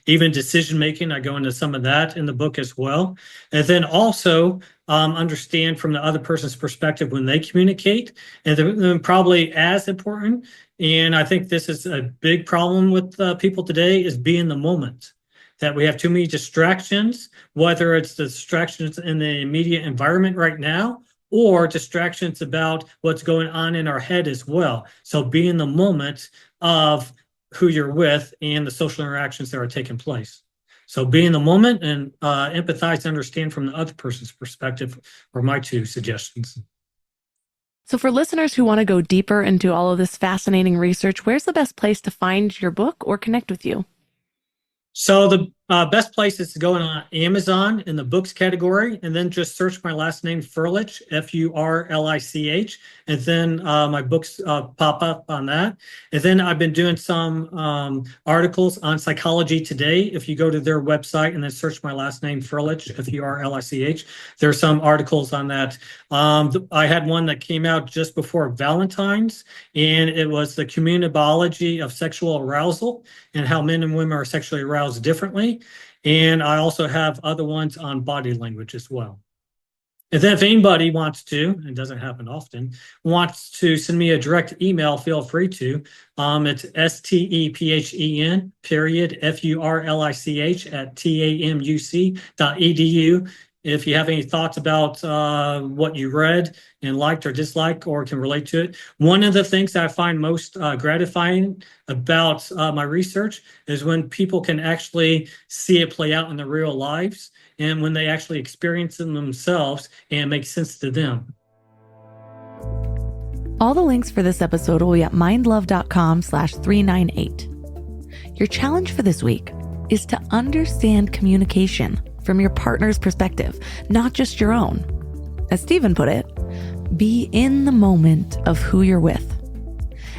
even decision-making. I go into some of that in the book as well. And then also understand from the other person's perspective when they communicate. And then probably as important, and I think this is a big problem with people today, is be in the moment. That we have too many distractions, whether it's the distractions in the immediate environment right now or distractions about what's going on in our head as well. So be in the moment of who you're with and the social interactions that are taking place. So be in the moment and empathize and understand from the other person's perspective are my two suggestions. So for listeners who want to go deeper into all of this fascinating research, where's the best place to find your book or connect with you? So the best place is to go on Amazon in the books category and then just search my last name, Furlich, F-U-R-L-I-C-H. And then my books pop up on that. And then I've been doing some articles on Psychology Today. If you go to their website and then search my last name, Furlich, F-U-R-L-I-C-H, there are some articles on that. I had one that came out just before Valentine's, and it was the communicability of sexual arousal and how men and women are sexually aroused differently. And I also have other ones on body language as well. And then if anybody wants to, it doesn't happen often, wants to send me a direct email, feel free to. It's STEPHEN, period, FURLICH at TAMUC.edu. If you have any thoughts about what you read and liked or disliked or can relate to it. One of the things that I find most gratifying about my research is when people can actually see it play out in their real lives and when they actually experience it themselves and it makes sense to them. All the links for this episode will be at mindlove.com/398. Your challenge for this week is to understand communication from your partner's perspective, not just your own. As Stephen put it, be in the moment of who you're with.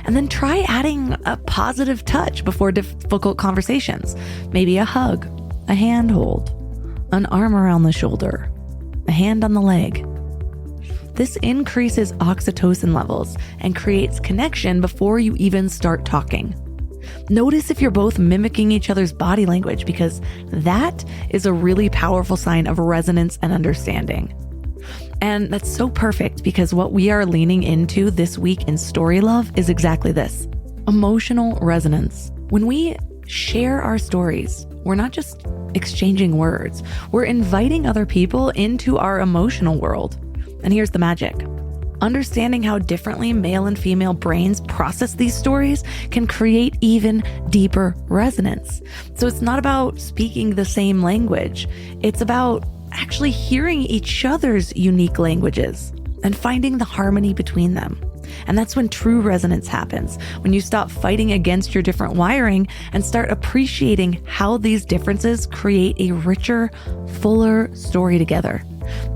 And then try adding a positive touch before difficult conversations. Maybe a hug, a handhold, an arm around the shoulder, a hand on the leg. This increases oxytocin levels and creates connection before you even start talking. Notice if you're both mimicking each other's body language, because that is a really powerful sign of resonance and understanding. And that's so perfect because what we are leaning into this week in Story Love is exactly this: emotional resonance. When we share our stories, we're not just exchanging words, we're inviting other people into our emotional world. And here's the magic. Understanding how differently male and female brains process these stories can create even deeper resonance. So it's not about speaking the same language. It's about actually hearing each other's unique languages and finding the harmony between them. And that's when true resonance happens, when you stop fighting against your different wiring and start appreciating how these differences create a richer, fuller story together.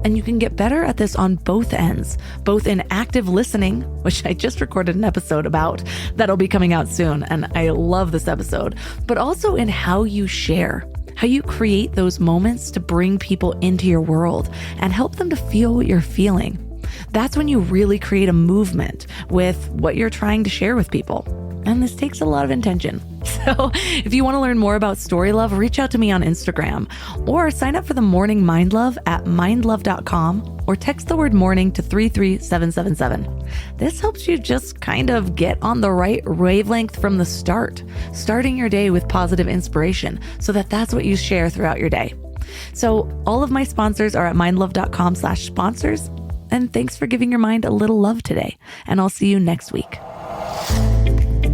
And you can get better at this on both ends, both in active listening, which I just recorded an episode about that'll be coming out soon, and I love this episode, but also in how you share, how you create those moments to bring people into your world and help them to feel what you're feeling. That's when you really create a movement with what you're trying to share with people. And this takes a lot of intention. So if you want to learn more about Story Love, reach out to me on Instagram or sign up for the Morning Mind Love at mindlove.com or text the word morning to 33777. This helps you just kind of get on the right wavelength from the start, starting your day with positive inspiration so that that's what you share throughout your day. So all of my sponsors are at mindlove.com/sponsors. And thanks for giving your mind a little love today. And I'll see you next week.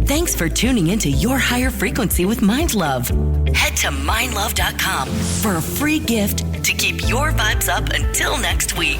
Thanks for tuning into Your Higher Frequency with Mind Love. Head to mindlove.com for a free gift to keep your vibes up until next week.